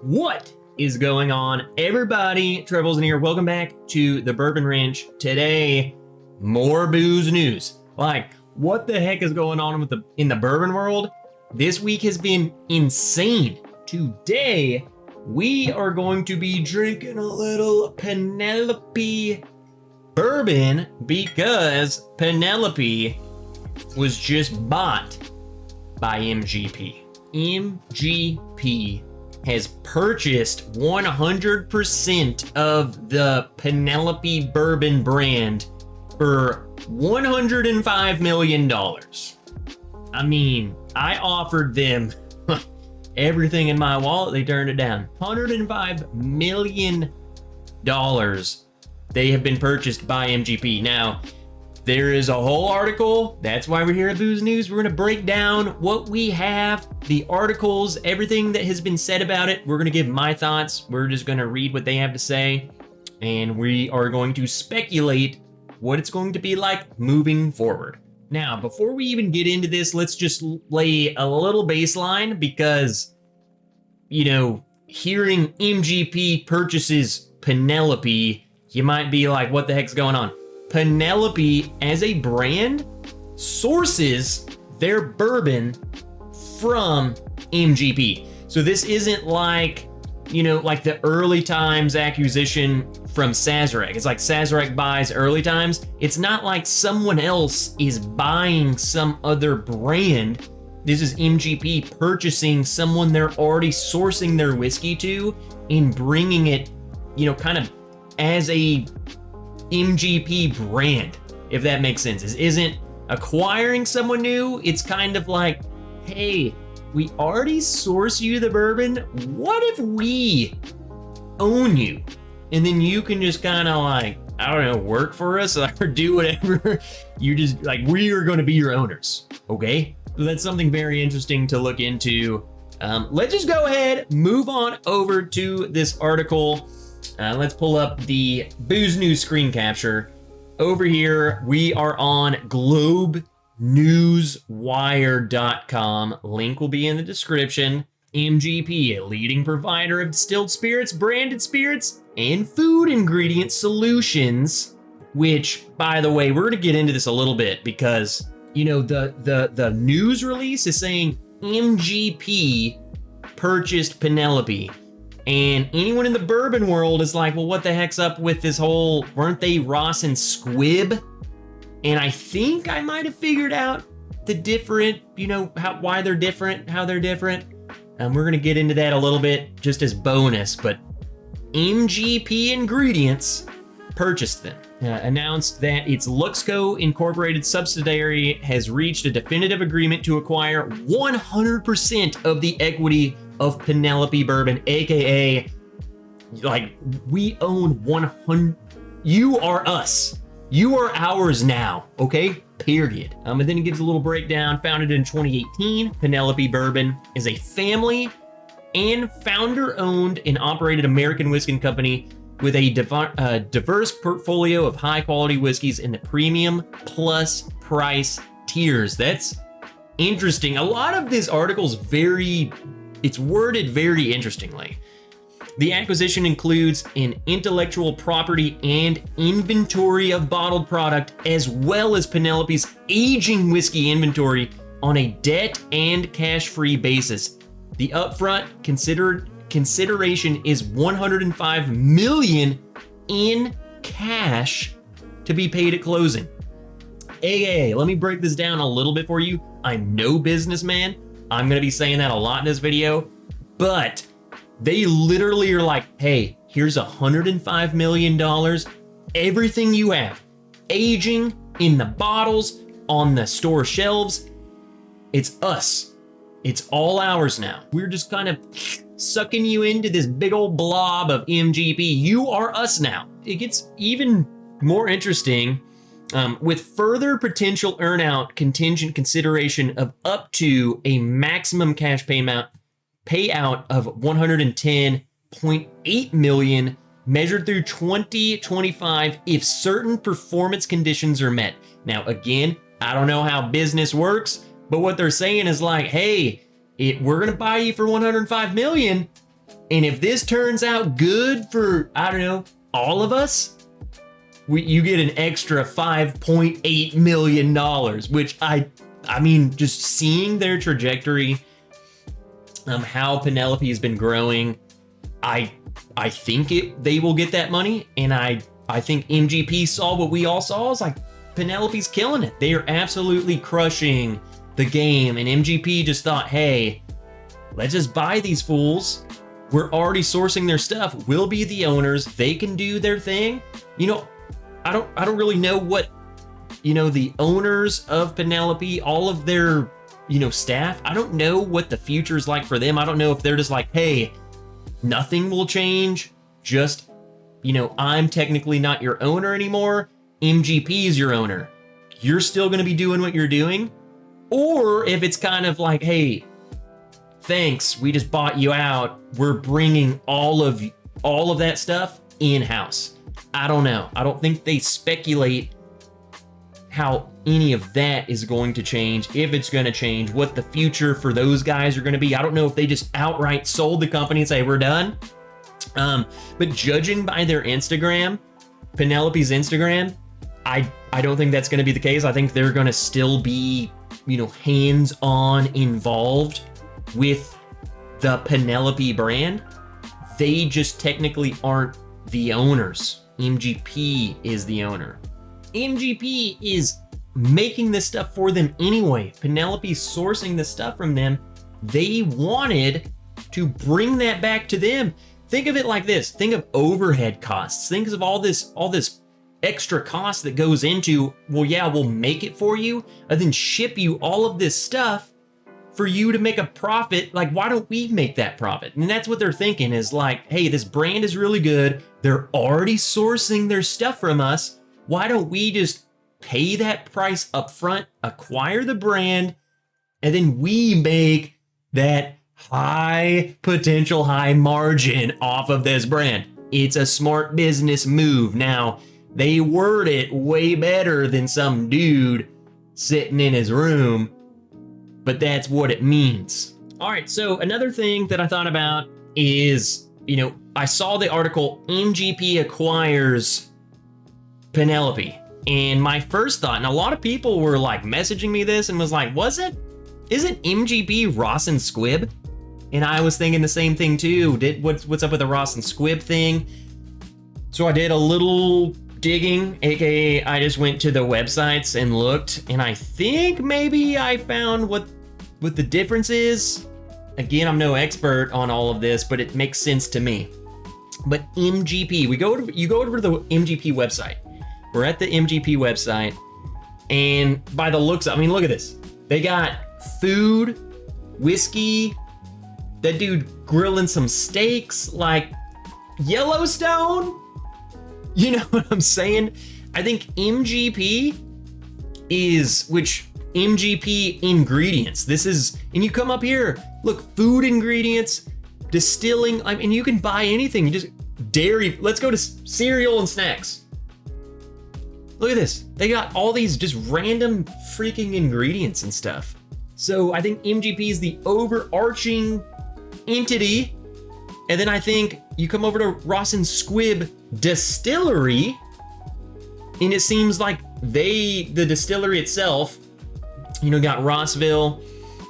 What is going on, everybody? Trevor's in here. Welcome back to the Bourbon Ranch. Today, more booze news. Like, what the heck is going on in the bourbon world? This week has been insane. Today, we are going to be drinking a little Penelope bourbon because Penelope was just bought by MGP. MGP has purchased 100% of the Penelope bourbon brand for $105 million. I mean, I offered them everything in my wallet. They turned it down. $105 million they have been purchased by MGP. Now, there is a whole article. That's why we're here at Booze News. We're going to break down what we have, the articles, everything that has been said about it. We're going to give my thoughts. We're just going to read what they have to say. And we are going to speculate what it's going to be like moving forward. Now, before we even get into this, let's just lay a little baseline because, you know, hearing MGP purchases Penelope, you might be like, what the heck's going on? Penelope, as a brand, sources their bourbon from MGP. So this isn't like, you know, like the early times acquisition from Sazerac. It's like Sazerac buys early times. It's not like someone else is buying some other brand. This is MGP purchasing someone they're already sourcing their whiskey to and bringing it, you know, kind of as a MGP brand, if that makes sense. This isn't acquiring someone new. It's kind of like, hey, we already source you the bourbon. What if we own you? And then you can just kind of like, I don't know, work for us or do whatever. You just like, we are going to be your owners. Okay. So that's something very interesting to look into. Let's just go ahead, move on over to this article. Let's pull up the Booze News screen capture. Over here, we are on globnewswire.com. Link will be in the description. MGP, a leading provider of distilled spirits, branded spirits, and food ingredient solutions. Which, by the way, we're going to get into this a little bit because, you know, the news release is saying MGP purchased Penelope. And anyone in the bourbon world is like, well, what the heck's up with this whole, weren't they Ross and Squibb? And I think I might have figured out the different, you know, why they're different, how they're different. And we're going to get into that a little bit just as bonus, but MGP Ingredients purchased them. Announced that its Luxco Incorporated subsidiary has reached a definitive agreement to acquire 100% of the equity of Penelope Bourbon, aka, like, we own 100. You are us. You are ours now. Okay. Period. And then it gives a little breakdown. Founded in 2018, Penelope Bourbon is a family and founder-owned and operated American whiskey company with a diverse portfolio of high-quality whiskeys in the premium plus price tiers. That's interesting. A lot of this article's it's worded very interestingly. The acquisition includes an intellectual property and inventory of bottled product, as well as Penelope's aging whiskey inventory on a debt and cash-free basis. The upfront consideration is $105 million in cash to be paid at closing. Let me break this down a little bit for you. I'm no businessman. I'm going to be saying that a lot in this video, but they literally are like, hey, here's $105 million. Everything you have, aging in the bottles, on the store shelves, it's us. It's all ours now. We're just kind of sucking you into this big old blob of MGP. You are us now. It gets even more interesting. With further potential earnout contingent consideration of up to a maximum cash payout of $110.8 million measured through 2025 if certain performance conditions are met. Now, again, I don't know how business works, but what they're saying is like, hey, we're going to buy you for $105 million, And if this turns out good for, I don't know, all of us, you get an extra $5.8 million, which I mean, just seeing their trajectory, how Penelope has been growing, I think they will get that money. And I think MGP saw what we all saw. It's like, Penelope's killing it. They are absolutely crushing the game. And MGP just thought, hey, let's just buy these fools. We're already sourcing their stuff. We'll be the owners. They can do their thing. You know, I don't really know what, you know, the owners of Penelope, all of their, you know, staff, I don't know what the future is like for them. I don't know if they're just like, hey, nothing will change. Just, you know, I'm technically not your owner anymore. MGP is your owner. You're still going to be doing what you're doing. Or if it's kind of like, hey, thanks, we just bought you out. We're bringing all of that stuff in-house. I don't know. I don't think they speculate how any of that is going to change, if it's going to change, what the future for those guys are going to be. I don't know if they just outright sold the company and say, we're done. But judging by their Instagram, Penelope's Instagram, I don't think that's going to be the case. I think they're going to still be, you know, hands-on involved with the Penelope brand. They just technically aren't the owners. MGP is the owner. MGP is making this stuff for them anyway. Penelope's sourcing the stuff from them. They wanted to bring that back to them. Think of it like this. Think of overhead costs. Think of all this extra cost that goes into, well, yeah, we'll make it for you and then ship you all of this stuff for you to make a profit. Like, why don't we make that profit? And that's what they're thinking, is like, hey, this brand is really good. They're already sourcing their stuff from us. Why don't we just pay that price up front, acquire the brand, and then we make that high potential, high margin off of this brand? It's a smart business move. Now, they word it way better than some dude sitting in his room, but that's what it means. All right, so another thing that I thought about is, you know, I saw the article, MGP acquires Penelope. And my first thought, and a lot of people were like messaging me this and was like, isn't MGP Ross and Squibb? And I was thinking the same thing too. What's up with the Ross and Squibb thing? So I did a little digging, aka I just went to the websites and looked, and I think maybe I found what the difference is. Again, I'm no expert on all of this, but it makes sense to me. But MGP, you go over to the MGP website. We're at the MGP website, and by the looks, I mean, look at this. They got food, whiskey, that dude grilling some steaks like Yellowstone. You know what I'm saying? I think MGP MGP ingredients. This is, and you come up here, look, food ingredients, distilling, I mean, you can buy anything. You just, dairy, let's go to cereal and snacks. Look at this. They got all these just random freaking ingredients and stuff. So I think MGP is the overarching entity. And then I think you come over to Ross and Squibb Distillery, and it seems like the distillery itself, you know, got Rossville.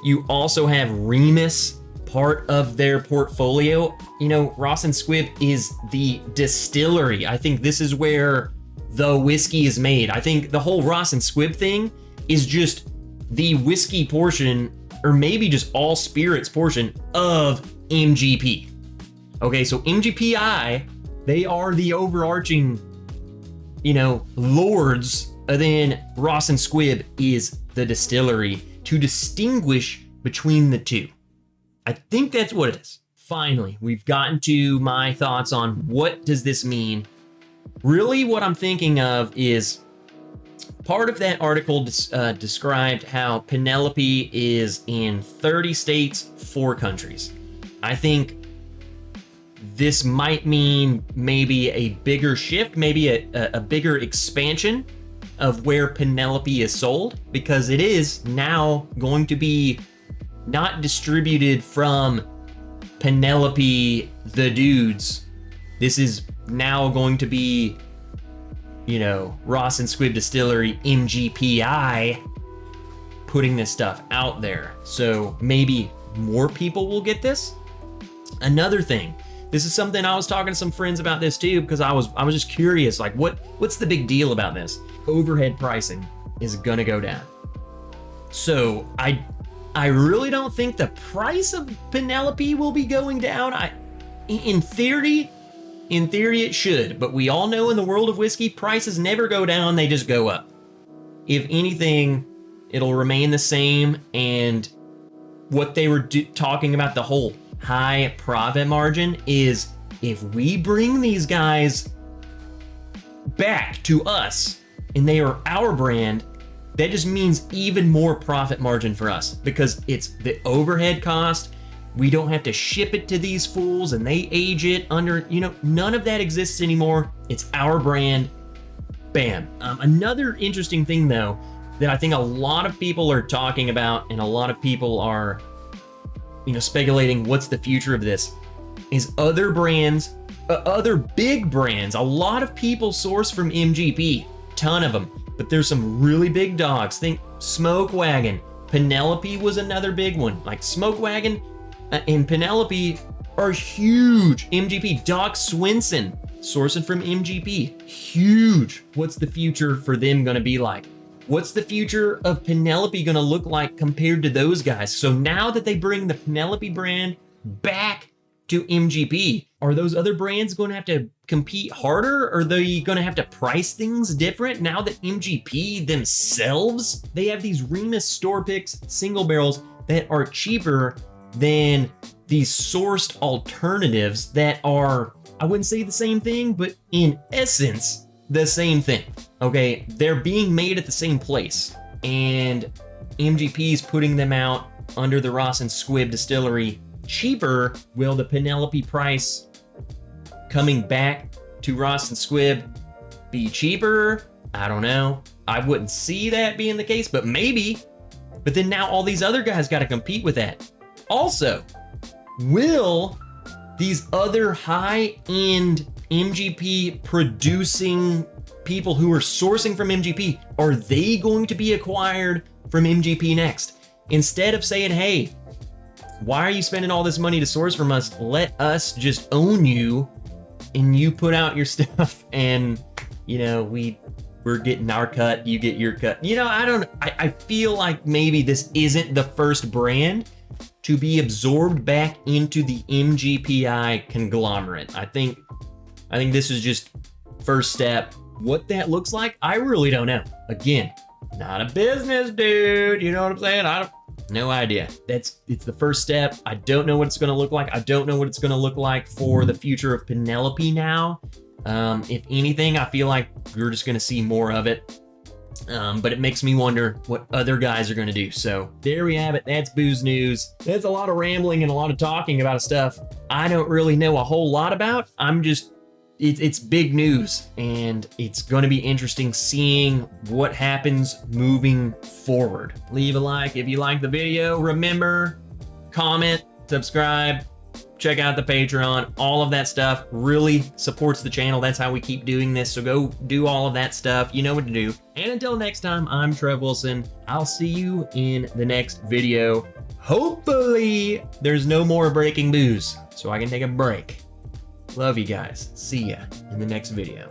You also have Remus, part of their portfolio. You know, Ross and Squibb is the distillery. I think this is where the whiskey is made. I think the whole Ross and Squibb thing is just the whiskey portion, or maybe just all spirits portion of MGP. Okay, so MGPI, they are the overarching, you know, lords, and then Ross and Squibb is the distillery to distinguish between the two. I think that's what it is. Finally, we've gotten to my thoughts on what does this mean. Really, what I'm thinking of is part of that article described how Penelope is in 30 states, 4 countries. I think this might mean maybe a bigger shift, maybe a bigger expansion of where Penelope is sold, because it is now going to be not distributed from Penelope the dudes. This is now going to be, you know, Ross and Squibb Distillery, MGPI, putting this stuff out there. So maybe more people will get this. Another thing, this is something I was talking to some friends about this too, because I was just curious, like what's the big deal about this? Overhead pricing is gonna go down. So I really don't think the price of Penelope will be going down. In theory it should, but we all know in the world of whiskey, prices never go down, they just go up. If anything, it'll remain the same, and what they were talking about, the whole high profit margin, is if we bring these guys back to us and they are our brand, that just means even more profit margin for us, because it's the overhead cost. We don't have to ship it to these fools and they age it under, you know, none of that exists anymore. It's our brand. Bam. Another interesting thing though, that I think a lot of people are talking about and a lot of people are, you know, speculating what's the future of this, is other brands, other big brands. A lot of people source from MGP, ton of them, but there's some really big dogs. Think Smoke Wagon. Penelope was another big one. Like Smoke Wagon and Penelope are huge. MGP, Doc Swinson, sourcing from MGP, huge. What's the future for them gonna be like? What's the future of Penelope gonna look like compared to those guys? So now that they bring the Penelope brand back to MGP, are those other brands going to have to compete harder? Or are they going to have to price things different now that MGP themselves, they have these Remus store picks single barrels that are cheaper than these sourced alternatives that are, I wouldn't say the same thing, but in essence, the same thing. Okay, they're being made at the same place, and MGP is putting them out under the Ross and Squibb Distillery cheaper. Will the Penelope price coming back to Ross and Squibb be cheaper? I don't know. I wouldn't see that being the case, but maybe. But then now all these other guys got to compete with that. Also, will these other high-end MGP producing people who are sourcing from MGP, are they going to be acquired from MGP next? Instead of saying, hey, why are you spending all this money to source from us? Let us just own you, and you put out your stuff, and you know, we're getting our cut, you get your cut. You know, I feel like maybe this isn't the first brand to be absorbed back into the MGPI conglomerate. I think this is just first step. What that looks like, I really don't know. Again, not a business dude, you know what I'm saying? No idea. It's the first step. I don't know what it's gonna look like. I don't know what it's gonna look like for the future of Penelope now. If anything, I feel like we're just gonna see more of it. But it makes me wonder what other guys are gonna do. So there we have it. That's booze news. That's a lot of rambling and a lot of talking about stuff I don't really know a whole lot about. It's big news, and it's going to be interesting seeing what happens moving forward. Leave a like if you like the video. Remember, comment, subscribe, check out the Patreon. All of that stuff really supports the channel. That's how we keep doing this. So go do all of that stuff. You know what to do. And until next time, I'm Trev Wilson. I'll see you in the next video. Hopefully, there's no more breaking booze, so I can take a break. Love you guys. See ya in the next video.